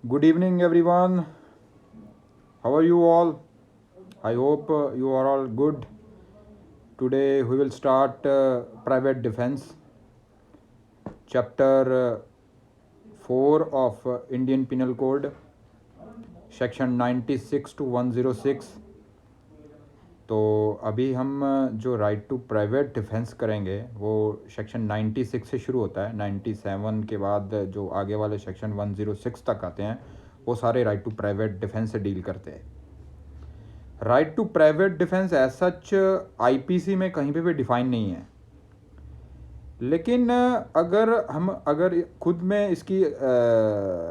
Good evening, everyone. How are you all? I hope you are all good. Today we will start private defense, chapter 4 of Indian Penal Code, section 96 to 106. तो अभी हम जो right to private defence करेंगे वो section 96 से शुरू होता है। 97 के बाद जो आगे वाले सेक्शन 106 तक आते हैं वो सारे राइट टू प्राइवेट डिफेंस से डील करते हैं। Right to private defence as such IPC में कहीं पे भी डिफाइन नहीं है, लेकिन अगर खुद में इसकी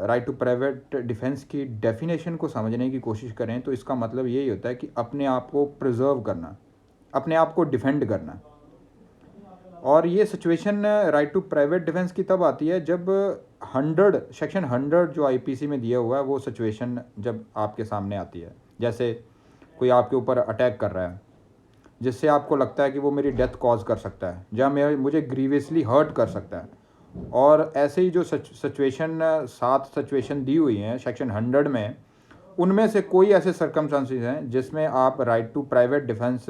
राइट टू प्राइवेट डिफेंस की डेफिनेशन को समझने की कोशिश करें तो इसका मतलब यही होता है कि अपने आप को प्रिजर्व करना, अपने आप को डिफेंड करना। और ये situation right to private defence की तब आती है जब 100 सेक्शन 100 जो आईपीसी में दिया हुआ है वो सिचुएशन जब आपके सामने आती है। जैसे कोई आपके ऊपर अटैक कर रहा है जिससे आपको लगता है कि वो मेरी डेथ कॉज कर सकता है या मुझे ग्रीवियसली हर्ट कर सकता है, और ऐसे ही जो सिचुएशन 7 सिचुएशन दी हुई हैं सेक्शन 100 में, उनमें से कोई ऐसे सर्कमस्टांसेस हैं जिसमें आप राइट टू प्राइवेट डिफेंस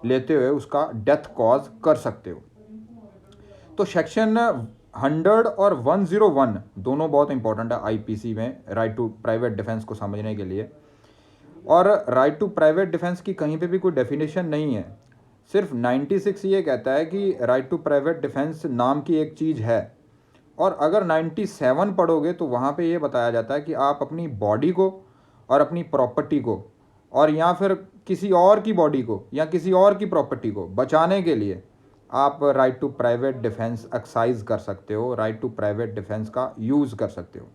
लेते हुए उसका डेथ कॉज कर सकते हो। तो सेक्शन 100 और 101 दोनों बहुत इंपॉर्टेंट है आईपीसी में राइट टू प्राइवेट डिफेंस को समझने के लिए। और राइट टू प्राइवेट डिफेंस की कहीं पे भी कोई डेफिनेशन नहीं है, सिर्फ 96 ये कहता है कि राइट टू प्राइवेट डिफेंस नाम की एक चीज़ है। और अगर 97 पढ़ोगे तो वहाँ पे ये बताया जाता है कि आप अपनी बॉडी को और अपनी प्रॉपर्टी को और या फिर किसी और की बॉडी को या किसी और की प्रॉपर्टी को बचाने के लिए आप right to private defence exercise कर सकते हो, राइट टू प्राइवेट डिफेंस का यूज़ कर सकते हो।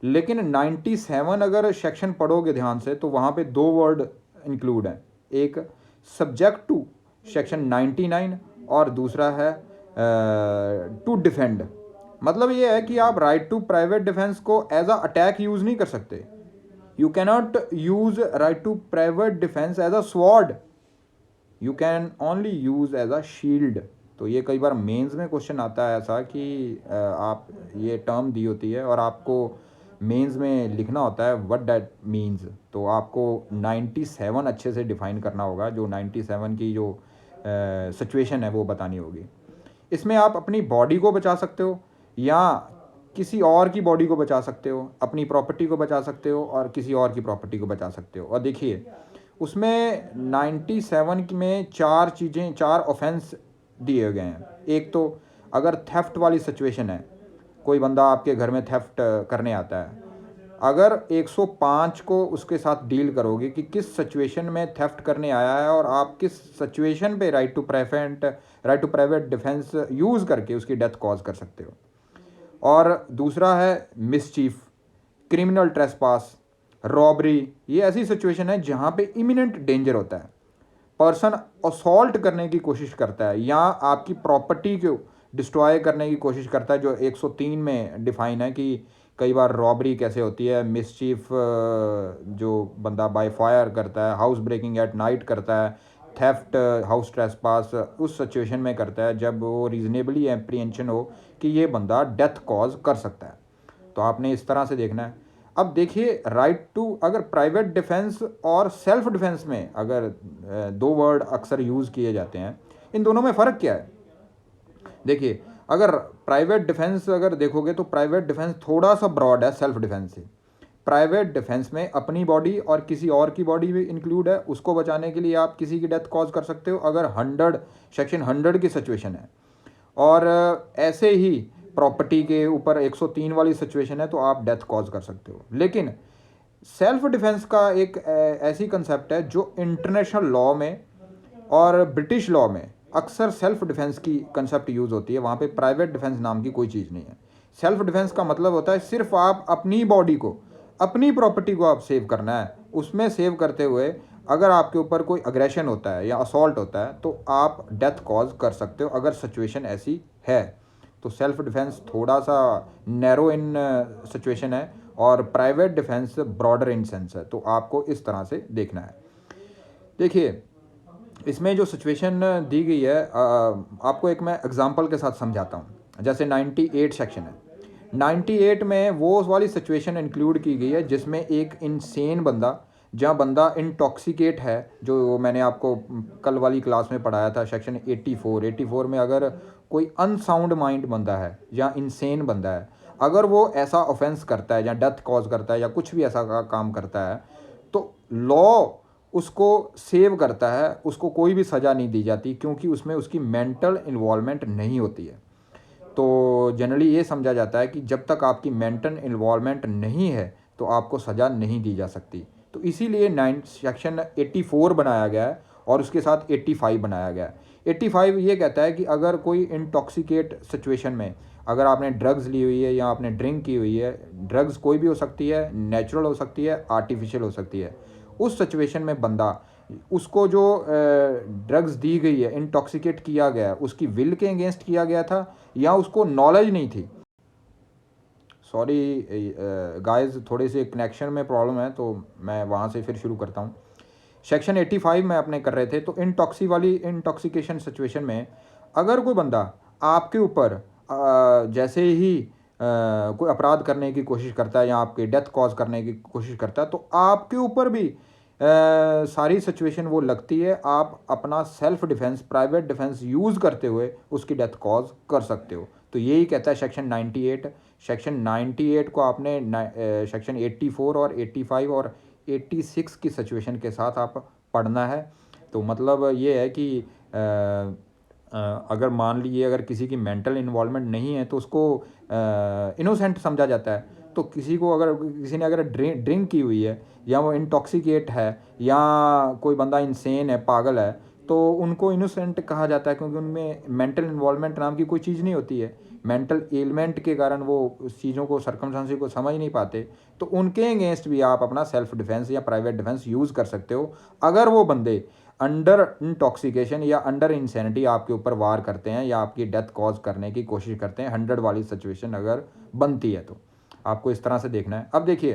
लेकिन 97 अगर सेक्शन पढ़ोगे ध्यान से तो वहाँ पे 2 वर्ड इंक्लूड हैं, एक सब्जेक्ट टू सेक्शन 99 और दूसरा है टू डिफेंड। मतलब ये है कि आप राइट टू प्राइवेट डिफेंस को एज अ अटैक यूज़ नहीं कर सकते। You cannot use right to private defence as a sword, you can only use as a shield. तो ये कई बार मेंस में क्वेश्चन आता है ऐसा कि आप ये टर्म दी होती है और आपको मेंस में लिखना होता है व्हाट दैट मीन्स। तो आपको 97 अच्छे से डिफाइन करना होगा, जो 97 की जो सिचुएशन है वो बतानी होगी। इसमें आप अपनी बॉडी को बचा सकते हो या किसी और की बॉडी को बचा सकते हो, अपनी प्रॉपर्टी को बचा सकते हो और किसी और की प्रॉपर्टी को बचा सकते हो। और देखिए उसमें 97 में 4 चीज़ें, 4 ऑफेंस दिए गए हैं। एक तो अगर थेफ्ट वाली सिचुएशन है, कोई बंदा आपके घर में थेफ्ट करने आता है, अगर 105 को उसके साथ डील करोगे कि किस सिचुएशन में थेफ्ट करने आया है और आप किस सिचुएशन पे right to private defence use करके उसकी डेथ कॉज कर सकते हो। और दूसरा है मिसचीफ, क्रिमिनल ट्रेसपास, रॉबरी। ये ऐसी सिचुएशन है जहाँ पे इमिनेंट डेंजर होता है, पर्सन असॉल्ट करने की कोशिश करता है या आपकी प्रॉपर्टी को डिस्ट्रॉय करने की कोशिश करता है, जो 103 में डिफाइन है कि कई बार रॉबरी कैसे होती है, मिसचीफ जो बंदा बाय फायर करता है, हाउस ब्रेकिंग एट नाइट करता है, थेफ्ट, हाउस ट्रेसपास उस सिचुएशन में करता है जब वो रीजनेबली एप्रीहेंशन हो कि ये बंदा डेथ कॉज कर सकता है। तो आपने इस तरह से देखना है। अब देखिए राइट टू, अगर प्राइवेट डिफेंस और सेल्फ डिफेंस में अगर 2 वर्ड अक्सर यूज़ किए जाते हैं, इन दोनों में फ़र्क क्या है? देखिए अगर प्राइवेट डिफेंस अगर देखोगे तो प्राइवेट डिफेंस थोड़ा सा ब्रॉड है सेल्फ डिफेंस से। प्राइवेट डिफेंस में अपनी बॉडी और किसी और की बॉडी भी इंक्लूड है, उसको बचाने के लिए आप किसी की डेथ कॉज कर सकते हो अगर 100 सेक्शन 100 की सिचुएशन है। और ऐसे ही प्रॉपर्टी के ऊपर 103 वाली सिचुएशन है तो आप डेथ कॉज कर सकते हो। लेकिन सेल्फ डिफेंस का एक ऐसी कंसेप्ट है जो इंटरनेशनल लॉ में और ब्रिटिश लॉ में अक्सर सेल्फ डिफेंस की कंसेप्ट यूज़ होती है। वहाँ पे प्राइवेट डिफेंस नाम की कोई चीज़ नहीं है। सेल्फ डिफेंस का मतलब होता है सिर्फ आप अपनी बॉडी को, अपनी प्रॉपर्टी को आप सेव करना है। उसमें सेव करते हुए अगर आपके ऊपर कोई अग्रेशन होता है या असॉल्ट होता है तो आप डेथ कॉज कर सकते हो अगर सिचुएशन ऐसी है। तो सेल्फ डिफेंस थोड़ा सा नैरो इन सिचुएशन है और private defence broader in sense है। तो आपको इस तरह से देखना है। देखिए इसमें जो सिचुएशन दी गई है, आपको एक मैं एग्जांपल के साथ समझाता हूँ। जैसे 98 सेक्शन है, 98 में वो वाली सिचुएशन इंक्लूड की गई है जिसमें एक इनसेन बंदा, जहाँ बंदा इंटॉक्सिकेट है, जो मैंने आपको कल वाली क्लास में पढ़ाया था सेक्शन 84 में, अगर कोई अनसाउंड माइंड बंदा है या इनसेन बंदा है, अगर वो ऐसा ऑफेंस करता है या डेथ कॉज करता है या कुछ भी ऐसा काम करता है, तो लॉ उसको सेव करता है, उसको कोई भी सज़ा नहीं दी जाती क्योंकि उसमें उसकी मेंटल इन्वॉल्वमेंट नहीं होती है। तो जनरली ये समझा जाता है कि जब तक आपकी मेंटल इन्वॉल्वमेंट नहीं है तो आपको सज़ा नहीं दी जा सकती। तो इसीलिए सेक्शन 84 बनाया गया है और उसके साथ 85 बनाया गया है। 85 ये कहता है कि अगर कोई इंटॉक्सिकेट सिचुएशन में, अगर आपने ड्रग्स ली हुई है या आपने ड्रिंक की हुई है, ड्रग्स कोई भी हो सकती है, नेचुरल हो सकती है, आर्टिफिशियल हो सकती है, उस सिचुएशन में बंदा, उसको जो ड्रग्स दी गई है, इंटॉक्सिकेट किया गया, उसकी विल के अगेंस्ट किया गया था या उसको नॉलेज नहीं थी। सॉरी गाइस, थोड़े से कनेक्शन में प्रॉब्लम है तो मैं वहाँ से फिर शुरू करता हूँ। सेक्शन 85 में अपने कर रहे थे, तो इंटॉक्सिकेशन सिचुएशन में अगर कोई बंदा आपके ऊपर जैसे ही कोई अपराध करने की कोशिश करता है या आपके डेथ कॉज करने की कोशिश करता है, तो आपके ऊपर भी सारी सिचुएशन वो लगती है, आप अपना self defence, private defence use करते हुए उसकी डेथ कॉज कर सकते हो। तो यही कहता है सेक्शन 98। सेक्शन 98 को आपने सेक्शन 84 और 85 और 86 की सिचुएशन के साथ आप पढ़ना है। तो मतलब ये है कि अगर मान लीजिए अगर किसी की मेंटल इन्वॉल्वमेंट नहीं है तो उसको इनोसेंट समझा जाता है। तो किसी ने अगर ड्रिंक की हुई है या वो इंटॉक्सिकेट है या कोई बंदा इंसेन है, पागल है, तो उनको इनोसेंट कहा जाता है क्योंकि उनमें मेंटल इन्वॉल्वमेंट नाम की कोई चीज़ नहीं होती है। मेंटल एलिमेंट के कारण वो उस चीज़ों को, सर्कमस्टांसेस को समझ नहीं पाते। तो उनके अगेंस्ट भी आप अपना सेल्फ डिफेंस या प्राइवेट डिफेंस यूज़ कर सकते हो अगर वो बंदे अंडर इंटॉक्सिकेशन या अंडर इंसैनिटी आपके ऊपर वार करते हैं या आपकी डेथ कॉज करने की कोशिश करते हैं। 100 वाली सिचुएशन अगर बनती है तो आपको इस तरह से देखना है। अब देखिए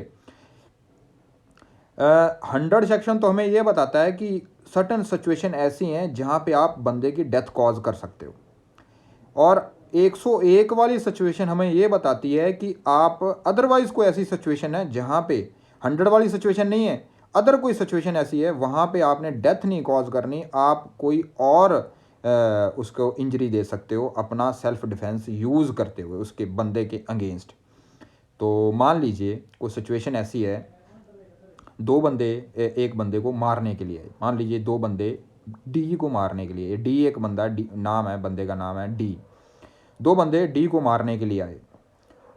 100 सेक्शन तो हमें यह बताता है कि सर्टन सिचुएशन ऐसी हैं जहाँ पे आप बंदे की डेथ कॉज कर सकते हो, और 101 वाली सिचुएशन हमें ये बताती है कि आप अदरवाइज कोई ऐसी सिचुएशन है जहाँ पे 100 वाली सिचुएशन नहीं है, अदर कोई सिचुएशन ऐसी है वहाँ पे आपने डेथ नहीं कॉज करनी, आप कोई और उसको इंजरी दे सकते हो अपना सेल्फ डिफेंस यूज़ करते हुए उसके बंदे के अगेंस्ट। तो मान लीजिए कोई सिचुएशन ऐसी है, दो बंदे एक बंदे को मारने के लिए, मान लीजिए दो बंदे डी को मारने के लिए, डी एक बंदा, डी नाम है, बंदे का नाम है डी, दो बंदे डी को मारने के लिए आए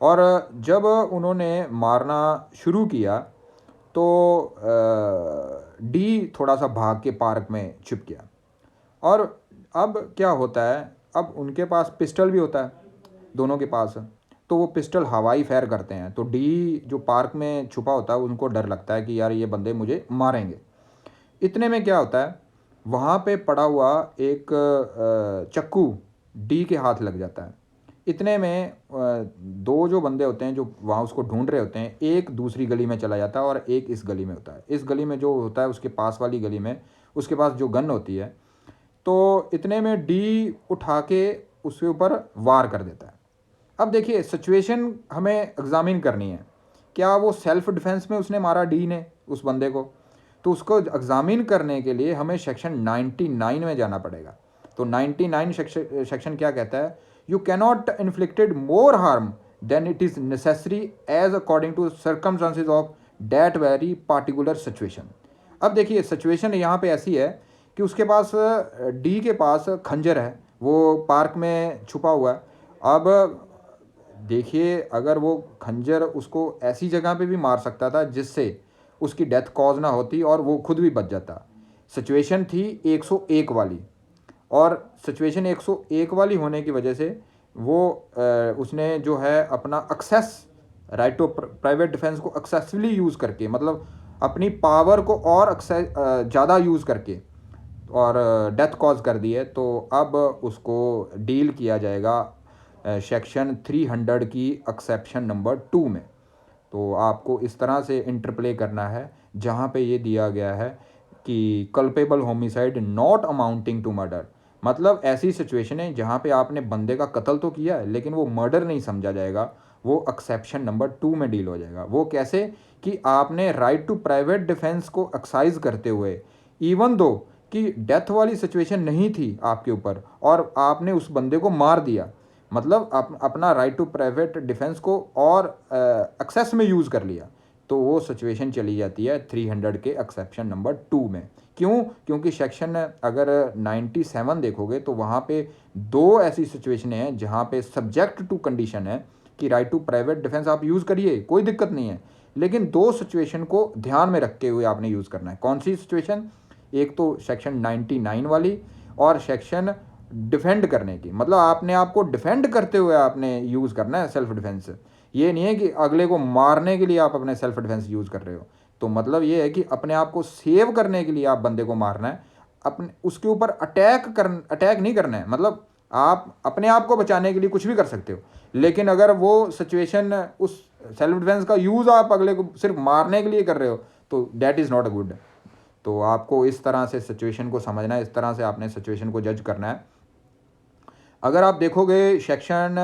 और जब उन्होंने मारना शुरू किया तो डी थोड़ा सा भाग के पार्क में छिप गया। और अब क्या होता है, अब उनके पास पिस्टल भी होता है दोनों के पास, तो वो पिस्टल हवाई फायर करते हैं। तो डी जो पार्क में छुपा होता है उनको डर लगता है कि यार ये बंदे मुझे मारेंगे। इतने में क्या होता है, वहाँ पे पड़ा हुआ एक चक्कू डी के हाथ लग जाता है। इतने में दो जो बंदे होते हैं जो वहाँ उसको ढूंढ रहे होते हैं, एक दूसरी गली में चला जाता है और एक इस गली में होता है। इस गली में जो होता है उसके पास वाली गली में उसके पास जो गन होती है, तो इतने में डी उठा के उसके ऊपर वार कर देता है। अब देखिए सिचुएशन हमें एग्जामिन करनी है, क्या वो सेल्फ डिफेंस में उसने मारा डी ने उस बंदे को, तो उसको एग्जामिन करने के लिए हमें सेक्शन 99 में जाना पड़ेगा। तो 99 सेक्शन क्या कहता है, you cannot inflicted more harm than it is necessary as according to circumstances of that very particular situation. अब देखिए सिचुएशन यहाँ पे ऐसी है कि उसके पास, डी के पास खंजर है, वो पार्क में छुपा हुआ है। अब देखिए अगर वो खंजर उसको ऐसी जगह पे भी मार सकता था जिससे उसकी डेथ कॉज ना होती और वो खुद भी बच जाता। सिचुएशन थी 101 वाली, और सिचुएशन 101 वाली होने की वजह से वो उसने जो है अपना excess right to private defence को एक्सेसिवली यूज़ करके, मतलब अपनी पावर को और ज़्यादा यूज़ करके और डेथ कॉज कर दी है। तो अब उसको डील किया जाएगा सेक्शन 300 की एक्सेप्शन नंबर 2 में। तो आपको इस तरह से इंटरप्ले करना है जहाँ पे ये दिया गया है कि culpable homicide not amounting to murder, मतलब ऐसी सिचुएशन है जहाँ पे आपने बंदे का कत्ल तो किया है लेकिन वो मर्डर नहीं समझा जाएगा, वो एक्सेप्शन नंबर 2 में डील हो जाएगा। वो कैसे कि आपने राइट टू प्राइवेट डिफेंस को एक्सरसाइज करते हुए, इवन दो कि डेथ वाली सिचुएशन नहीं थी आपके ऊपर और आपने उस बंदे को मार दिया, मतलब अपना राइट टू प्राइवेट डिफेंस को और एक्सेस में यूज़ कर लिया, तो वो सिचुएशन चली जाती है 300 के एक्सेप्शन नंबर 2 में। क्यों? क्योंकि सेक्शन अगर 97 देखोगे तो वहाँ पे दो ऐसी सिचुएशन हैं जहाँ पे सब्जेक्ट टू कंडीशन है कि राइट टू प्राइवेट डिफेंस आप यूज़ करिए, कोई दिक्कत नहीं है, लेकिन दो सिचुएशन को ध्यान में रखते हुए आपने यूज़ करना है। कौन सी सिचुएशन? एक तो सेक्शन 99 वाली और सेक्शन डिफेंड करने की, मतलब आपने आपको डिफेंड करते हुए आपने यूज़ करना है सेल्फ डिफेंस। ये नहीं है कि अगले को मारने के लिए आप अपने सेल्फ डिफेंस यूज़ कर रहे हो। तो मतलब ये है कि अपने आप को सेव करने के लिए आप बंदे को मारना है, अपने उसके ऊपर अटैक नहीं करना है। मतलब आप अपने आप को बचाने के लिए कुछ भी कर सकते हो, लेकिन अगर वो सिचुएशन उस सेल्फ डिफेंस का यूज़ आप अगले को सिर्फ मारने के लिए कर रहे हो तो that is not a good. तो आपको इस तरह से सिचुएशन को समझना है, इस तरह से आपने सिचुएशन को जज करना है। अगर आप देखोगे सेक्शन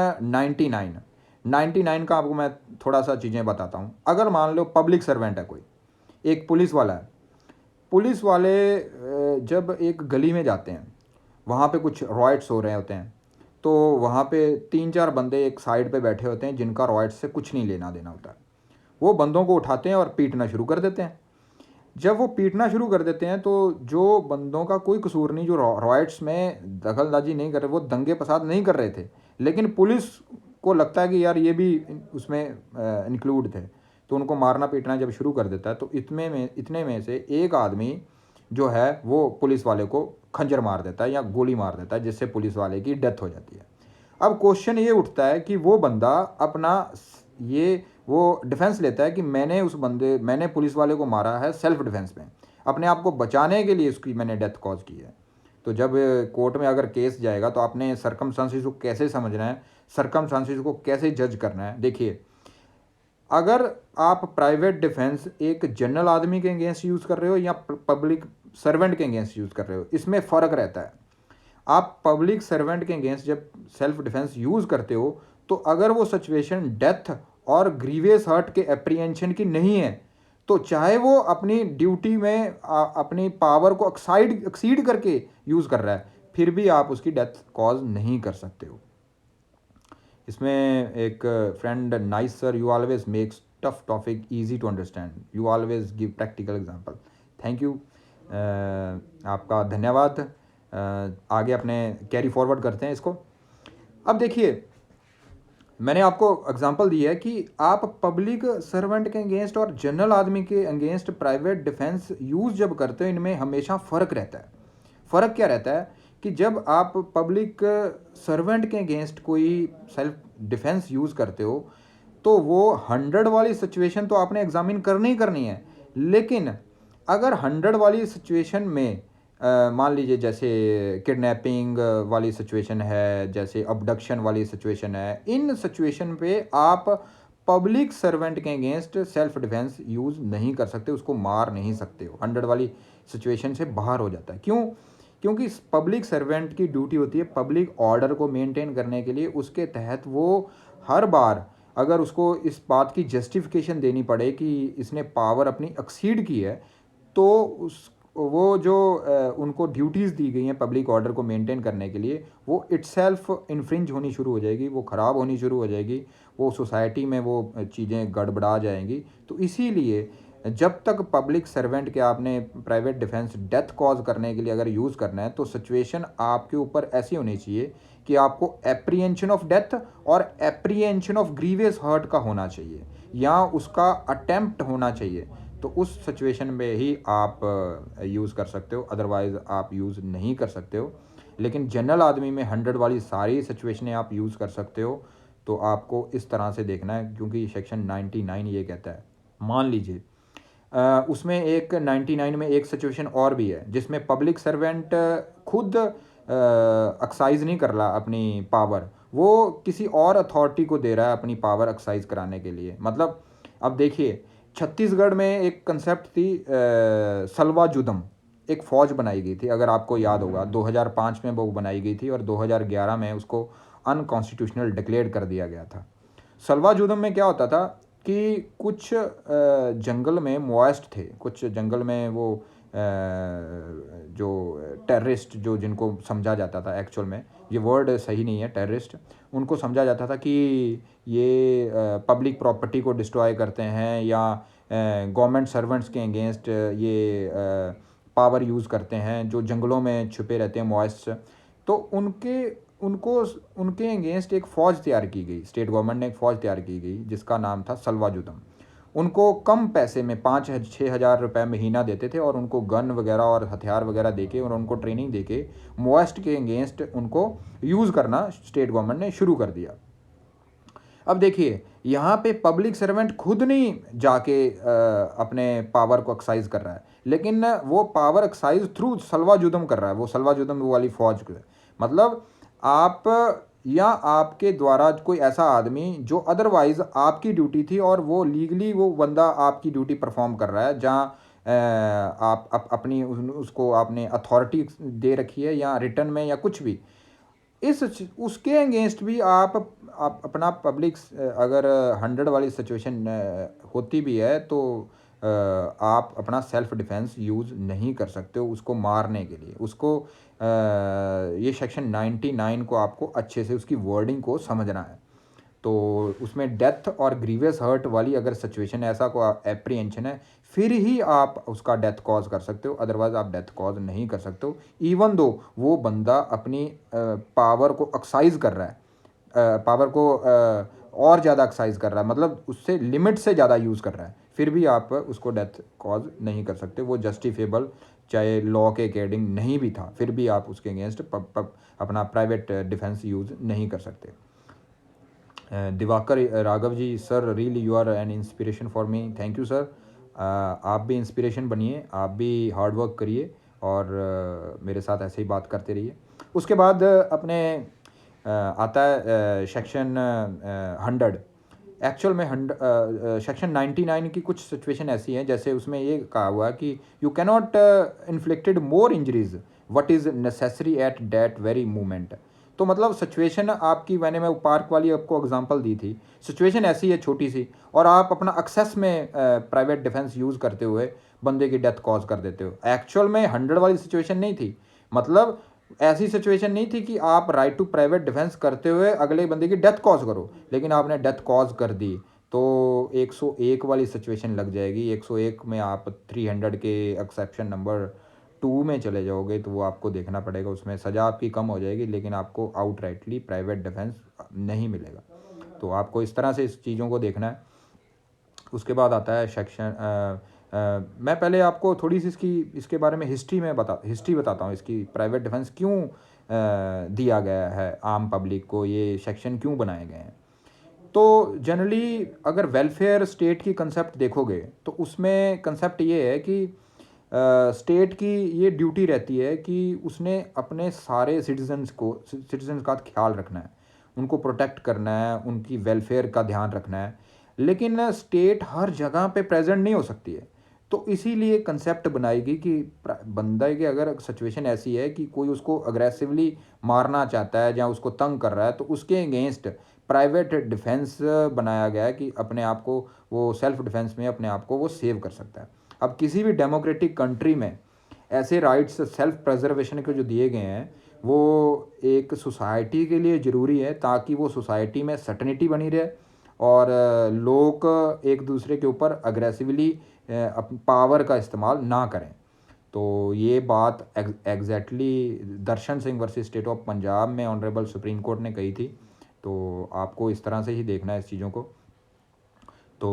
99 का आपको मैं थोड़ा सा चीज़ें बताता हूँ। अगर मान लो पब्लिक सर्वेंट है कोई, एक पुलिस वाला है, पुलिस वाले जब एक गली में जाते हैं, वहाँ पे कुछ रॉयट्स हो रहे होते हैं, तो वहाँ पे 3-4 बंदे एक साइड पे बैठे होते हैं जिनका रॉयट्स से कुछ नहीं लेना देना होता है। वो बंदों को उठाते हैं और पीटना शुरू कर देते हैं। जब वो पीटना शुरू कर देते हैं तो जो बंदों का कोई कसूर नहीं, जो रॉयट्स में दखलंदाजी नहीं कर रहे, वो दंगे फसाद नहीं कर रहे थे, लेकिन पुलिस को लगता है कि यार ये भी उसमें इंक्लूड थे, तो उनको मारना पीटना जब शुरू कर देता है तो इतने में से एक आदमी जो है वो पुलिस वाले को खंजर मार देता है या गोली मार देता है, जिससे पुलिस वाले की डेथ हो जाती है। अब क्वेश्चन ये उठता है कि वो बंदा अपना ये वो डिफेंस लेता है कि मैंने पुलिस वाले को मारा है सेल्फ डिफेंस में, अपने आप को बचाने के लिए उसकी मैंने डेथ कॉज की है। तो जब कोर्ट में अगर केस जाएगा तो आपने सरकमस्टांसिस को कैसे समझना है, सरकमस्टांसिस को कैसे जज करना है। देखिए, अगर आप प्राइवेट डिफेंस एक जनरल आदमी के अगेंस्ट यूज़ कर रहे हो या पब्लिक सर्वेंट के अगेंस्ट यूज़ कर रहे हो, इसमें फ़र्क रहता है। आप पब्लिक सर्वेंट के अगेंस्ट जब सेल्फ डिफेंस यूज़ करते हो तो अगर वो सिचुएशन डेथ और ग्रीवियस हर्ट के एप्रीहेंशन की नहीं है, तो चाहे वो अपनी ड्यूटी में अपनी पावर को एक्सीड करके यूज़ कर रहा है, फिर भी आप उसकी डेथ कॉज नहीं कर सकते हो। इसमें एक friend nice sir, you always makes tough topic easy to understand, you always give practical example, thank you. आपका धन्यवाद। आगे अपने कैरी फॉरवर्ड करते हैं इसको। अब देखिए, मैंने आपको एग्जांपल दी है कि आप पब्लिक सर्वेंट के अगेंस्ट और जनरल आदमी के अगेंस्ट प्राइवेट डिफेंस यूज़ जब करते हो, इनमें हमेशा फ़र्क रहता है। फ़र्क क्या रहता है कि जब आप पब्लिक सर्वेंट के अगेंस्ट कोई सेल्फ डिफेंस यूज़ करते हो तो वो 100 वाली सिचुएशन तो आपने एग्जामिन करनी ही करनी है, लेकिन अगर 100 वाली सिचुएशन में मान लीजिए जैसे किडनैपिंग वाली सिचुएशन है, जैसे अबडक्शन वाली सिचुएशन है, इन सिचुएशन पे आप पब्लिक सर्वेंट के अगेंस्ट सेल्फ डिफेंस यूज़ नहीं कर सकते, उसको मार नहीं सकते हो, 100 वाली सिचुएशन से बाहर हो जाता है। क्यों? क्योंकि पब्लिक सर्वेंट की ड्यूटी होती है पब्लिक ऑर्डर को मेंटेन करने के लिए, उसके तहत वो हर बार अगर उसको इस बात की जस्टिफिकेशन देनी पड़े कि इसने पावर अपनी एक्सीड की है, तो उस वो जो उनको ड्यूटीज़ दी गई हैं पब्लिक ऑर्डर को मेंटेन करने के लिए, वो इटसेल्फ इन्फ्रिंज होनी शुरू हो जाएगी, वो ख़राब होनी शुरू हो जाएगी, वो सोसाइटी में वो चीज़ें गड़बड़ा जाएंगी। तो इसीलिए जब तक पब्लिक सर्वेंट के आपने प्राइवेट डिफेंस डेथ कॉज करने के लिए अगर यूज़ करना है, तो सिचुएशन आपके ऊपर ऐसी होनी चाहिए कि आपको एप्रीहेंशन ऑफ डेथ और एप्रीहेंशन ऑफ ग्रीवियस हर्ट का होना चाहिए, या उसका अटेम्प्ट होना चाहिए। तो उस सिचुएशन में ही आप यूज़ कर सकते हो, अदरवाइज़ आप यूज़ नहीं कर सकते हो। लेकिन जनरल आदमी में 100 वाली सारी सिचुएशनें आप यूज़ कर सकते हो। तो आपको इस तरह से देखना है, क्योंकि सेक्शन 99 ये कहता है। मान लीजिए उसमें एक 99 में एक सिचुएशन और भी है जिसमें पब्लिक सर्वेंट खुद एक्सरसाइज नहीं कर रहा अपनी पावर, वो किसी और अथॉरिटी को दे रहा है अपनी पावर एक्सरसाइज कराने के लिए। मतलब अब देखिए, छत्तीसगढ़ में एक कंसेप्ट थी सलवा जुदम, एक फ़ौज बनाई गई थी, अगर आपको याद होगा 2005 में वो बनाई गई थी और 2011 में उसको अनकॉन्स्टिट्यूशनल डिक्लेयर कर दिया गया था। सलवाजुदम में क्या होता था कि कुछ जंगल में मॉइस्ट थे, कुछ जंगल में वो जो टेररिस्ट, जो जिनको समझा जाता था, एक्चुअल में ये वर्ड सही नहीं है टेररिस्ट, उनको समझा जाता था कि ये पब्लिक प्रॉपर्टी को डिस्ट्रॉय करते हैं या गवर्नमेंट सर्वेंट्स के अगेंस्ट ये पावर यूज़ करते हैं, जो जंगलों में छुपे रहते हैं मॉइस्ट। तो उनको उनके अगेंस्ट एक फ़ौज तैयार की गई, स्टेट गवर्नमेंट ने एक फ़ौज तैयार की गई जिसका नाम था सलवाजुदम। उनको कम पैसे में 5-6 हज़ार रुपये महीना देते थे और उनको गन वगैरह और हथियार वगैरह देके और उनको ट्रेनिंग देके मॉइस्ट के अगेंस्ट उनको यूज़ करना स्टेट गवर्नमेंट ने शुरू कर दिया। अब देखिए, यहाँ पे पब्लिक सर्वेंट खुद नहीं जाके अपने पावर को एक्साइज कर रहा है, लेकिन वो पावर एक्साइज थ्रू सलवाजुदम कर रहा है। वो सलवाजुदम वो वाली फ़ौज, मतलब आप या आपके द्वारा कोई ऐसा आदमी जो अदरवाइज आपकी ड्यूटी थी और वो लीगली वो बंदा आपकी ड्यूटी परफॉर्म कर रहा है, जहाँ आप अपनी उसको आपने अथॉरिटी दे रखी है या रिटर्न में या कुछ भी, इस उसके अगेंस्ट भी आप अपना पब्लिक, अगर 100 वाली सिचुएशन होती भी है तो आप अपना सेल्फ डिफेंस यूज़ नहीं कर सकते हो उसको मारने के लिए। उसको ये सेक्शन 99 को आपको अच्छे से उसकी वर्डिंग को समझना है। तो उसमें डेथ और ग्रीवियस हर्ट वाली अगर सिचुएशन, ऐसा को एप्रीहेंशन है, फिर ही आप उसका डेथ कॉज कर सकते हो, अदरवाइज आप डेथ कॉज नहीं कर सकते हो। इवन दो वो बंदा अपनी पावर को एक्साइज कर रहा है, पावर को और ज़्यादा एक्साइज कर रहा है, मतलब उससे लिमिट से ज़्यादा यूज़ कर रहा है, फिर भी आप उसको डेथ कॉज नहीं कर सकते। वो जस्टिफेबल चाहे लॉ के अकॉर्डिंग नहीं भी था, फिर भी आप उसके अगेंस्ट अपना प्राइवेट डिफेंस यूज़ नहीं कर सकते। Diwakar Raghav ji, sir really you are an inspiration for me. Thank you sir. आप भी इंस्पिरेशन बनिए, आप भी हार्ड वर्क करिए और मेरे साथ ऐसे ही बात करते रहिए। उसके बाद अपने आता है सेक्शन 100। एक्चुअल में सेक्शन 99 की कुछ सिचुएशन ऐसी हैं, जैसे उसमें ये कहा हुआ है कि you cannot inflicted more injuries what is necessary at that very moment. तो मतलब सिचुएशन आपकी, मैं पार्क वाली आपको एग्जांपल दी थी, सिचुएशन ऐसी है छोटी सी, और आप अपना एक्सेस में प्राइवेट डिफेंस यूज़ करते हुए बंदे की डेथ कॉज कर देते हो। एक्चुअल में 100 वाली सिचुएशन नहीं थी, मतलब ऐसी सिचुएशन नहीं थी कि आप राइट टू प्राइवेट डिफेंस करते हुए अगले बंदे की डेथ कॉज करो, लेकिन आपने डेथ कॉज कर दी तो 101 वाली सिचुएशन लग जाएगी। 101 में आप 300 के एक्सेप्शन नंबर 2 में चले जाओगे, तो वो आपको देखना पड़ेगा, उसमें सज़ा आपकी कम हो जाएगी, लेकिन आपको आउटराइटली प्राइवेट डिफेंस नहीं मिलेगा। तो आपको इस तरह से इस चीज़ों को देखना है। उसके बाद आता है सेक्शन मैं पहले आपको थोड़ी सी इसके बारे में हिस्ट्री बताता हूँ, इसकी प्राइवेट डिफेंस क्यों दिया गया है, आम पब्लिक को ये सेक्शन क्यों बनाए गए हैं। तो जनरली अगर वेलफेयर स्टेट की कंसेप्ट देखोगे तो उसमें कंसेप्ट ये है कि स्टेट की ये ड्यूटी रहती है कि उसने अपने सारे सिटीजन्स का ख्याल रखना है, उनको प्रोटेक्ट करना है, उनकी वेलफेयर का ध्यान रखना है, लेकिन स्टेट हर जगह पे प्रेजेंट नहीं हो सकती है। तो इसीलिए कंसेप्ट बनाएगी कि बंदा की अगर सिचुएशन ऐसी है कि कोई उसको अग्रेसिवली मारना चाहता है या उसको तंग कर रहा है, तो उसके अगेंस्ट प्राइवेट डिफेंस बनाया गया है कि अपने आप को वो सेल्फ डिफेंस में अपने आप को वो सेव कर सकता है। अब किसी भी डेमोक्रेटिक कंट्री में ऐसे राइट्स सेल्फ प्रेजर्वेशन के जो दिए गए हैं, वो एक सोसाइटी के लिए ज़रूरी है, ताकि वो सोसाइटी में सर्टेनिटी बनी रहे और लोग एक दूसरे के ऊपर अग्रेसिवली पावर का इस्तेमाल ना करें। तो ये बात exactly Darshan Singh versus state of Punjab में ऑनरेबल सुप्रीम कोर्ट ने कही थी। तो आपको इस तरह से ही देखना है इस चीज़ों को। तो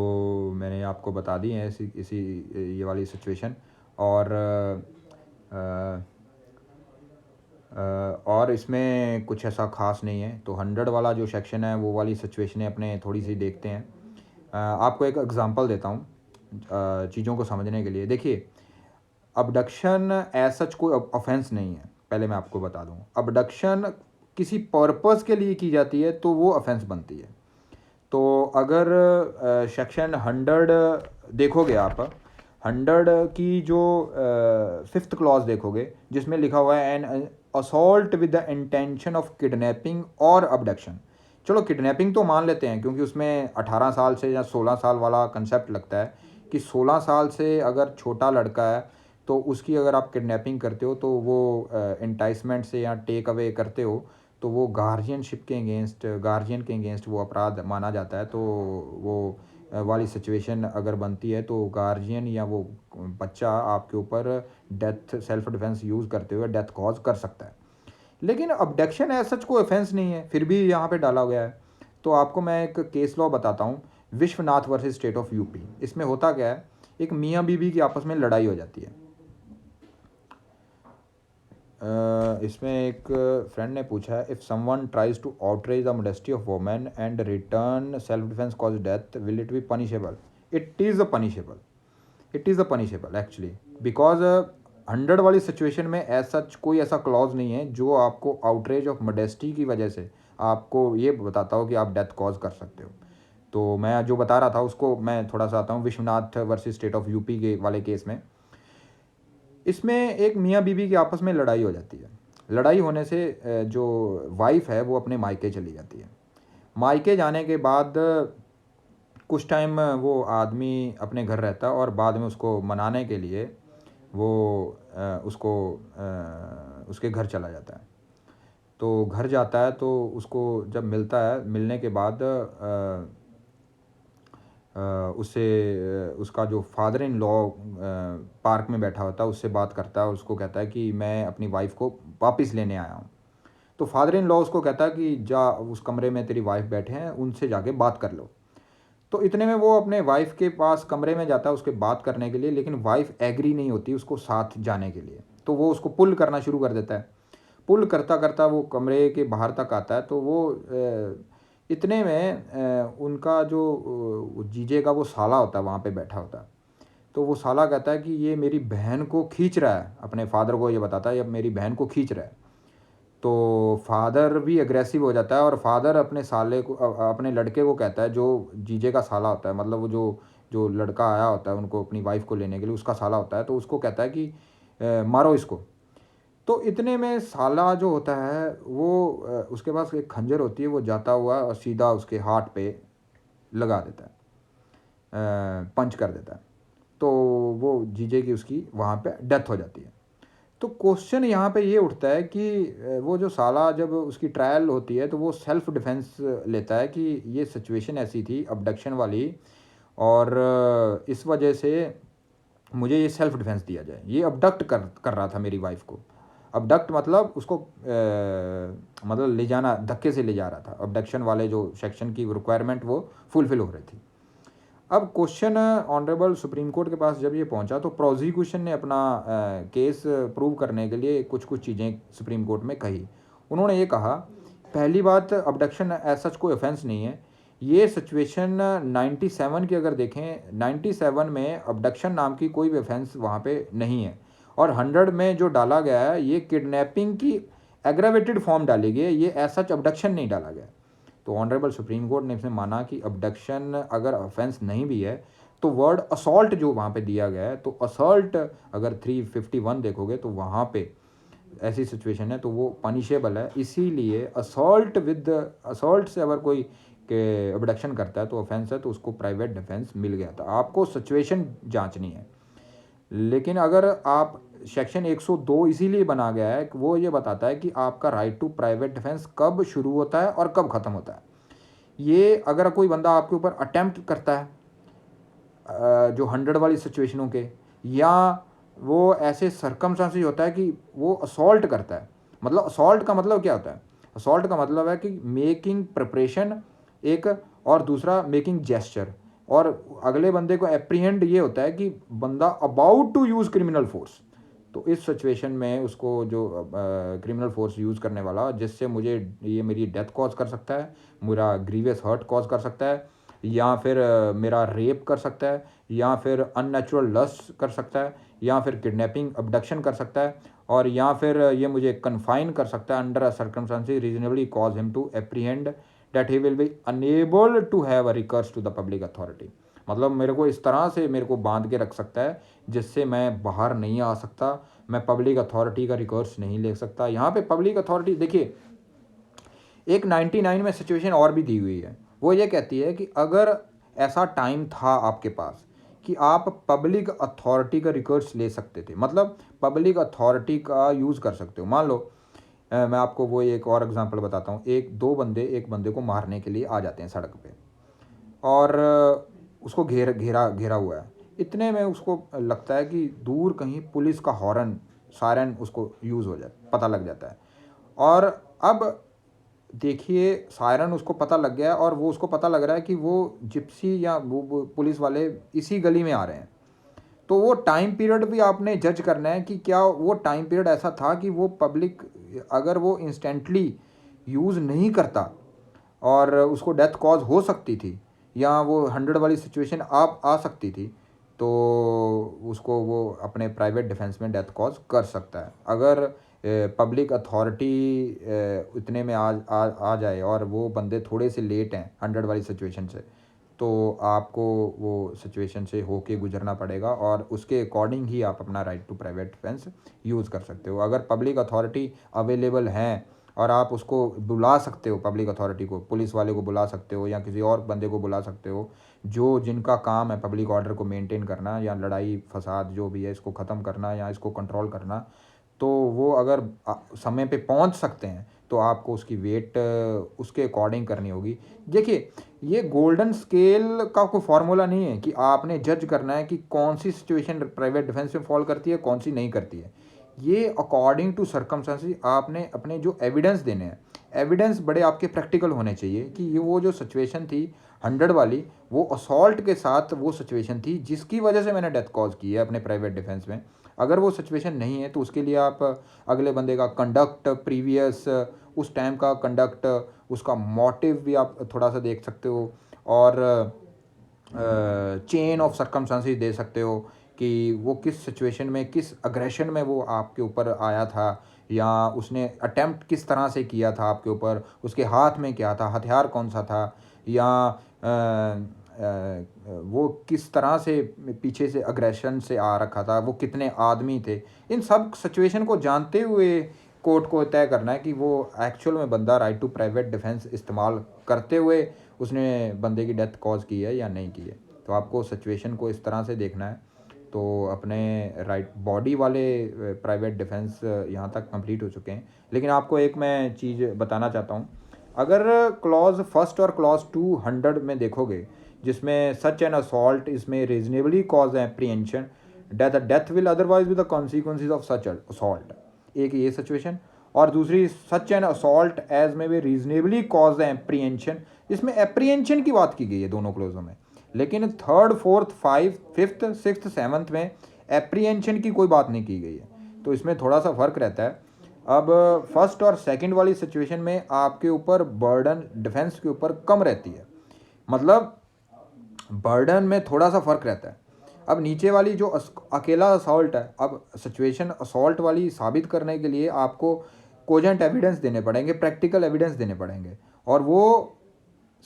मैंने आपको बता दी है इसी ये वाली सिचुएशन। और इसमें कुछ ऐसा ख़ास नहीं है। तो 100 वाला जो सेक्शन है वो वाली सिचुएशनें अपने थोड़ी सी देखते हैं। आपको एक एग्ज़ाम्पल देता हूँ चीज़ों को समझने के लिए। देखिए, अबडक्शन एज सच कोई ऑफेंस नहीं है, पहले मैं आपको बता दूँ। अबडक्शन किसी पर्पस के लिए की जाती है तो वो ऑफेंस बनती है। तो अगर सेक्शन 100 देखोगे आप, 100 की जो 5th क्लॉज देखोगे, जिसमें लिखा हुआ है N assault with the intention of kidnapping और अबडक्शन। चलो किडनैपिंग तो मान लेते हैं, क्योंकि उसमें 18 साल से या 16 साल वाला कंसेप्ट लगता है कि 16 साल से अगर छोटा लड़का है तो उसकी अगर आप किडनैपिंग करते हो तो वो इंटाइसमेंट से या टेक अवे करते हो तो वो गार्जियनशिप के अगेंस्ट, गार्जियन के अगेंस्ट वो अपराध माना जाता है। तो वो वाली सिचुएशन अगर बनती है तो गार्जियन या वो बच्चा आपके ऊपर डेथ सेल्फ डिफेंस यूज़ करते हुए डेथ कॉज कर सकता है। लेकिन अबडक्शन एज सच कोई ऑफेंस नहीं है, फिर भी यहाँ पे डाला गया है। तो आपको मैं एक केस लॉ बताता हूँ, Vishwanath versus state of UP. इसमें होता क्या है, एक मियाँ बीवी की आपस में लड़ाई हो जाती है। इसमें एक फ्रेंड ने पूछा है, if someone tries to outrage the modesty of women and return self defence cause death, will it be punishable? It is a punishable, it is a punishable actually, because 100 वाली सिचुएशन में as such कोई ऐसा clause नहीं है जो आपको outrage of modesty की वजह से आपको ये बताता हो कि आप डेथ कॉज कर सकते हो। तो मैं जो बता रहा था उसको मैं थोड़ा सा आता हूँ, Vishwanath versus state of UP के वाले केस में। इसमें एक मियाँ बीवी की आपस में लड़ाई हो जाती है। लड़ाई होने से जो वाइफ है वो अपने मायके चली जाती है। मायके जाने के बाद कुछ टाइम वो आदमी अपने घर रहता है और बाद में उसको मनाने के लिए वो उसको उसके घर चला जाता है। तो घर जाता है तो उसको जब मिलता है, मिलने के बाद उससे उसका जो फादर इन लॉ पार्क में बैठा होता है उससे बात करता है और उसको कहता है कि मैं अपनी वाइफ को वापस लेने आया हूँ। तो फादर इन लॉ उसको कहता है कि जा उस कमरे में तेरी वाइफ बैठे हैं उनसे जाके बात कर लो। तो इतने में वो अपने वाइफ के पास कमरे में जाता है उसके बात करने के लिए, लेकिन वाइफ एग्री नहीं होती उसको साथ जाने के लिए। तो वो उसको पुल करना शुरू कर देता है। पुल करता करता वो कमरे के बाहर तक आता है। तो वो इतने में उनका जो जीजे का वो साला होता है वहाँ पे बैठा होता है। तो वो साला कहता है कि ये मेरी बहन को खींच रहा है, अपने फादर को ये बताता है ये मेरी बहन को खींच रहा है। तो फादर भी अग्रेसिव हो जाता है और फादर अपने साले को अपने लड़के को कहता है, जो जीजे का साला होता है, मतलब वो जो जो लड़का आया होता है उनको अपनी वाइफ को लेने के लिए उसका साला होता है, तो उसको कहता है कि मारो इसको। तो इतने में साला जो होता है वो उसके पास एक खंजर होती है, वो जाता हुआ और सीधा उसके हार्ट पे लगा देता है, पंच कर देता है। तो वो जीजे की उसकी वहाँ पे डेथ हो जाती है। तो क्वेश्चन यहाँ पे ये उठता है कि वो जो साला जब उसकी ट्रायल होती है तो वो सेल्फ डिफेंस लेता है कि ये सिचुएशन ऐसी थी अबडक्शन वाली और इस वजह से मुझे ये सेल्फ डिफेंस दिया जाए। ये अबडक्ट कर रहा था मेरी वाइफ को। अबडक्ट मतलब उसको मतलब ले जाना, धक्के से ले जा रहा था। अबडक्शन वाले जो सेक्शन की रिक्वायरमेंट वो फुलफिल हो रही थी। अब क्वेश्चन ऑनरेबल सुप्रीम कोर्ट के पास जब ये पहुंचा तो प्रोसिक्यूशन ने अपना केस प्रूव करने के लिए कुछ कुछ चीज़ें सुप्रीम कोर्ट में कही। उन्होंने ये कहा, पहली बात, अबडक्शन एज सच कोई ऑफेंस नहीं है। ये सिचुएशन 97 की अगर देखें, 97 में अबडक्शन नाम की कोई भी ऑफेंस वहाँ पे नहीं है। और 100 में जो डाला गया है ये किडनैपिंग की एग्रावेटेड फॉर्म डाली गई है, ये एज सच अबडक्शन नहीं डाला गया। तो ऑनरेबल सुप्रीम कोर्ट ने इसमें माना कि अबडक्शन अगर ऑफेंस नहीं भी है तो वर्ड असॉल्ट जो वहाँ पे दिया गया है, तो असॉल्ट अगर 351 देखोगे तो वहाँ पे ऐसी सिचुएशन है तो वो पनिशेबल है। इसीलिए असॉल्ट से अगर कोई के अबडक्शन करता है तो ऑफेंस है, तो उसको प्राइवेट डिफेंस मिल गया था। आपको सिचुएशन जांचनी है। लेकिन अगर आप सेक्शन 102 इसीलिए बना गया है कि वो ये बताता है कि आपका राइट टू प्राइवेट डिफेंस कब शुरू होता है और कब ख़त्म होता है। ये अगर कोई बंदा आपके ऊपर अटेम्प्ट करता है जो 100 वाली सिचुएशनों के, या वो ऐसे सरकमस्टांसेस होता है कि वो असॉल्ट करता है। मतलब असॉल्ट का मतलब क्या होता है? असॉल्ट का मतलब है कि मेकिंग प्रिपरेशन एक, और दूसरा मेकिंग जेस्चर, और अगले बंदे को एप्रीहेंड ये होता है कि बंदा about to use criminal force. तो इस सिचुएशन में उसको जो क्रिमिनल फोर्स यूज़ करने वाला जिससे मुझे ये मेरी डेथ कॉज कर सकता है, मेरा ग्रीवियस हर्ट कॉज कर सकता है, या फिर मेरा रेप कर सकता है, या फिर अननेचुरल लस्ट कर सकता है, या फिर किडनैपिंग अबडक्शन कर सकता है, और या फिर ये मुझे कन्फाइन कर सकता है under a circumstances reasonably cause him to apprehend that he will be unable to have a recourse to the public authority. मतलब मेरे को इस तरह से मेरे को बांध के रख सकता है जिससे मैं बाहर नहीं आ सकता, मैं पब्लिक अथॉरिटी का रिकर्स नहीं ले सकता। यहाँ पे पब्लिक अथॉरिटी देखिए, एक 99 में सिचुएशन और भी दी हुई है, वो ये कहती है कि अगर ऐसा टाइम था आपके पास कि आप पब्लिक अथॉरिटी का रिकॉर्ड्स ले सकते थे, मतलब पब्लिक अथॉरिटी का यूज़ कर सकते हो। मान लो मैं आपको वो एक और एग्जांपल बताता हूँ। एक दो बंदे एक बंदे को मारने के लिए आ जाते हैं सड़क पे, और उसको घेरा घेरा हुआ है। इतने में उसको लगता है कि दूर कहीं पुलिस का हॉर्न, सायरन उसको यूज़ हो जाए, पता लग जाता है। और अब देखिए, सायरन उसको पता लग गया और वो उसको पता लग रहा है कि वो जिप्सी या वो पुलिस वाले इसी गली में आ रहे हैं। तो वो टाइम पीरियड भी आपने जज करना है कि क्या वो टाइम पीरियड ऐसा था कि वो पब्लिक, अगर वो इंस्टेंटली यूज़ नहीं करता और उसको डेथ कॉज हो सकती थी, या वो 100 वाली सिचुएशन आप आ सकती थी, तो उसको वो अपने प्राइवेट डिफेंस में डेथ कॉज कर सकता है। अगर पब्लिक अथॉरिटी इतने में आ जाए और वो बंदे थोड़े से लेट हैं 100 वाली सिचुएशन से, तो आपको वो सिचुएशन से होके गुजरना पड़ेगा और उसके अकॉर्डिंग ही आप अपना right to private defence use कर सकते हो। अगर पब्लिक अथॉरिटी अवेलेबल हैं और आप उसको बुला सकते हो, पब्लिक अथॉरिटी को, पुलिस वाले को बुला सकते हो या किसी और बंदे को बुला सकते हो जो जिनका काम है पब्लिक ऑर्डर को मेंटेन करना या लड़ाई फसाद जो भी है इसको ख़त्म करना या इसको कंट्रोल करना, तो वो अगर समय पे पहुंच सकते हैं तो आपको उसकी वेट उसके अकॉर्डिंग करनी होगी। देखिए, ये गोल्डन स्केल का कोई फार्मूला नहीं है कि आपने जज करना है कि कौन सी सिचुएशन प्राइवेट डिफेंस में फॉल करती है, कौन सी नहीं करती है। ये अकॉर्डिंग टू सर्कमस्टेंसेस आपने अपने जो एविडेंस देने हैं, एविडेंस बड़े आपके प्रैक्टिकल होने चाहिए कि ये वो जो सिचुएशन थी 100 वाली, वो असॉल्ट के साथ वो सिचुएशन थी जिसकी वजह से मैंने डेथ कॉज की है अपने प्राइवेट डिफेंस में। अगर वो सिचुएशन नहीं है तो उसके लिए आप अगले बंदे का कंडक्ट, प्रीवियस उस टाइम का कंडक्ट, उसका मोटिव भी आप थोड़ा सा देख सकते हो, और चेन ऑफ सर्कमस्टांसेस दे सकते हो कि वो किस सिचुएशन में, किस अग्रेशन में वो आपके ऊपर आया था, या उसने अटेम्प्ट किस तरह से किया था आपके ऊपर, उसके हाथ में क्या था, हथियार कौन सा था, या वो किस तरह से पीछे से अग्रेशन से आ रखा था, वो कितने आदमी थे। इन सब सिचुएशन को जानते हुए कोर्ट को तय करना है कि वो एक्चुअल में बंदा राइट टू प्राइवेट डिफेंस इस्तेमाल करते हुए उसने बंदे की डेथ कॉज की है या नहीं की है। तो आपको सिचुएशन को इस तरह से देखना है। तो अपने राइट बॉडी वाले प्राइवेट डिफेंस यहाँ तक कंप्लीट हो चुके हैं, लेकिन आपको एक मैं चीज़ बताना चाहता हूँ। अगर क्लॉज फर्स्ट और क्लॉज 200 में देखोगे, जिसमें सच एन असॉल्ट इसमें reasonably cause apprehension death will otherwise with the consequences of such assault, एक ये सिचुएशन। और दूसरी सच एन असॉल्ट एज में भी रीजनेबली कॉज एप्रीहेंशन, इसमें एप्रीहेंशन की बात की गई है दोनों क्लोजों में, लेकिन third, fourth, fifth, sixth, seventh में एप्रीहेंशन की कोई बात नहीं की गई है। तो इसमें थोड़ा सा फर्क रहता है। अब फर्स्ट और सेकंड वाली सिचुएशन में आपके ऊपर बर्डन डिफेंस के ऊपर कम रहती है, मतलब बर्डन में थोड़ा सा फर्क रहता है। अब नीचे वाली जो अकेला असॉल्ट है, अब सिचुएशन असॉल्ट वाली साबित करने के लिए आपको कोजेंट एविडेंस देने पड़ेंगे, प्रैक्टिकल एविडेंस देने पड़ेंगे, और वो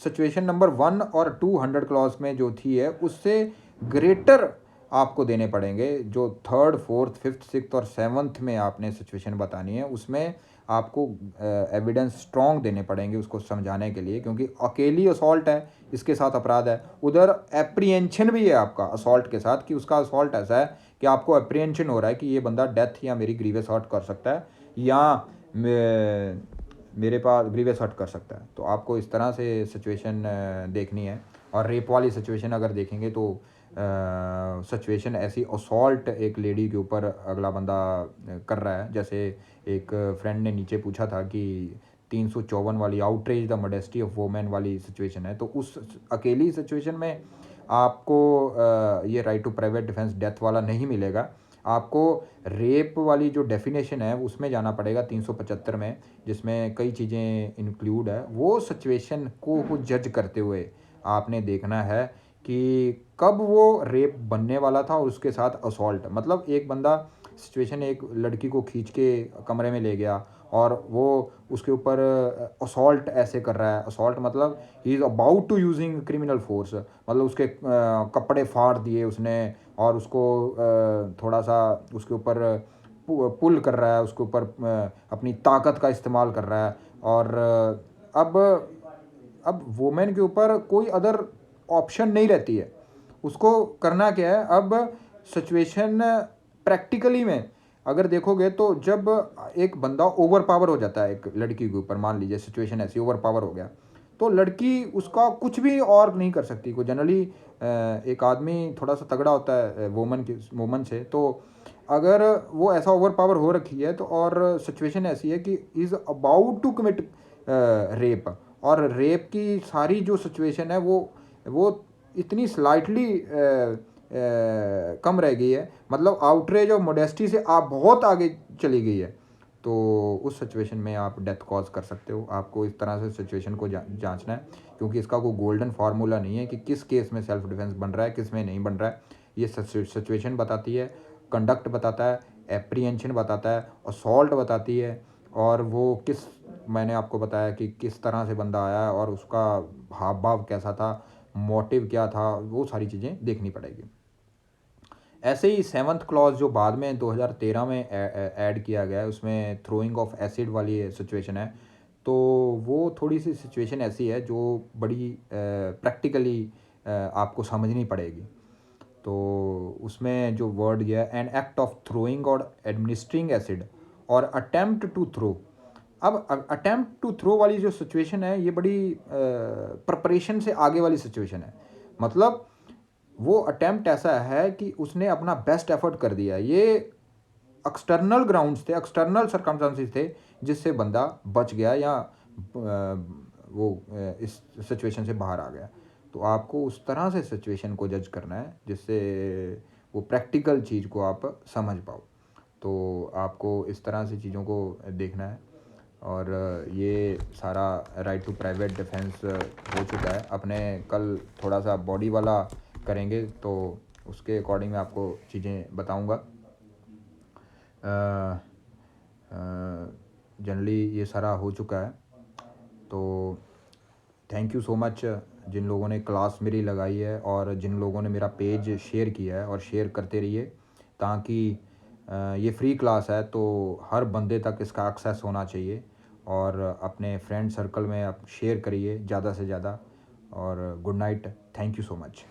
सिचुएशन नंबर 1 और 200 क्लॉज में जो थी है उससे ग्रेटर आपको देने पड़ेंगे। जो थर्ड, फोर्थ, फिफ्थ, सिक्स्थ और सेवन्थ में आपने सिचुएशन बतानी है उसमें आपको एविडेंस स्ट्रॉन्ग देने पड़ेंगे उसको समझाने के लिए, क्योंकि अकेली असॉल्ट है, इसके साथ अपराध है। उधर एप्रीहेंशन भी है आपका असॉल्ट के साथ, कि उसका असॉल्ट ऐसा है कि आपको एप्रीहेंशन हो रहा है कि ये बंदा डेथ या मेरी ग्रीवियस हर्ट कर सकता है, या मेरे पास ग्रीवियस हर्ट कर सकता है। तो आपको इस तरह से सिचुएशन देखनी है। और रेप वाली सिचुएशन अगर देखेंगे तो सिचुएशन ऐसी, असॉल्ट एक लेडी के ऊपर अगला बंदा कर रहा है, जैसे एक फ्रेंड ने नीचे पूछा था कि 354 वाली outrage the modesty of women वाली सिचुएशन है, तो उस अकेली सिचुएशन में आपको ये right to private defence death वाला नहीं मिलेगा। आपको रेप वाली जो डेफिनेशन है उसमें जाना पड़ेगा 375 में, जिसमें कई चीज़ें इंक्लूड है। वो सिचुएशन को जज करते हुए आपने देखना है कि कब वो रेप बनने वाला था और उसके साथ असॉल्ट, मतलब एक बंदा सिचुएशन, एक लड़की को खींच के कमरे में ले गया और वो उसके ऊपर असॉल्ट ऐसे कर रहा है। असॉल्ट मतलब ही is about to using criminal force, मतलब उसके कपड़े फाड़ दिए उसने और उसको थोड़ा सा उसके ऊपर पुल कर रहा है, उसके ऊपर अपनी ताकत का इस्तेमाल कर रहा है, और अब वुमेन के ऊपर कोई अदर ऑप्शन नहीं रहती है, उसको करना क्या है। अब सिचुएशन प्रैक्टिकली में अगर देखोगे तो जब एक बंदा ओवर पावर हो जाता है एक लड़की के ऊपर, मान लीजिए सिचुएशन ऐसी ओवर पावर हो गया, तो लड़की उसका कुछ भी और नहीं कर सकती। को जनरली एक आदमी थोड़ा सा तगड़ा होता है वुमन से, तो अगर वो ऐसा ओवर पावर हो रखी है तो और सिचुएशन ऐसी है कि is about to commit rape, और रेप की सारी जो सिचुएशन है वो इतनी स्लाइटली कम रह गई है, मतलब आउटरेज और मोडेस्टी से आप बहुत आगे चली गई है, तो उस सिचुएशन में आप डेथ कॉज कर सकते हो। आपको इस तरह से सिचुएशन को जांचना है, क्योंकि इसका कोई गोल्डन फार्मूला नहीं है कि किस केस में सेल्फ डिफेंस बन रहा है, किस में नहीं बन रहा है। ये सिचुएशन बताती है, कंडक्ट बताता है, एप्रीहेंशन बताता है, असॉल्ट बताती है, और वो किस, मैंने आपको बताया कि किस तरह से बंदा आया और उसका हाव भाव कैसा था, मोटिव क्या था, वो सारी चीज़ें देखनी पड़ेगी। ऐसे ही 7th क्लॉज जो बाद में 2013 में ऐड किया गया है, उसमें थ्रोइंग ऑफ एसिड वाली सिचुएशन है, तो वो थोड़ी सी सिचुएशन ऐसी है जो बड़ी प्रैक्टिकली आपको समझनी पड़ेगी। तो उसमें जो वर्ड गया है, एन एक्ट ऑफ थ्रोइंग और एडमिनिस्ट्रिंग एसिड और अटेम्प्ट टू थ्रो। अब अटेम्प्ट टू थ्रो वाली जो सिचुएशन है ये बड़ी प्रिपरेशन से आगे वाली सिचुएशन है, मतलब वो अटेम्प्ट ऐसा है कि उसने अपना बेस्ट एफर्ट कर दिया। ये एक्सटर्नल ग्राउंड्स थे, एक्सटर्नल सर्कमस्टांसेस थे जिससे बंदा बच गया या इस सिचुएशन से बाहर आ गया। तो आपको उस तरह से सिचुएशन को जज करना है जिससे वो प्रैक्टिकल चीज़ को आप समझ पाओ। तो आपको इस तरह से चीज़ों को देखना है, और ये सारा राइट टू प्राइवेट डिफेंस हो चुका है। अपने कल थोड़ा सा बॉडी वाला करेंगे तो उसके अकॉर्डिंग मैं आपको चीज़ें बताऊंगा। जनरली ये सारा हो चुका है, तो थैंक यू सो मच जिन लोगों ने क्लास मेरी लगाई है और जिन लोगों ने मेरा पेज शेयर किया है, और शेयर करते रहिए ताकि ये फ्री क्लास है तो हर बंदे तक इसका एक्सेस होना चाहिए, और अपने फ्रेंड सर्कल में आप शेयर करिए ज़्यादा से ज़्यादा। और good night, thank you so much.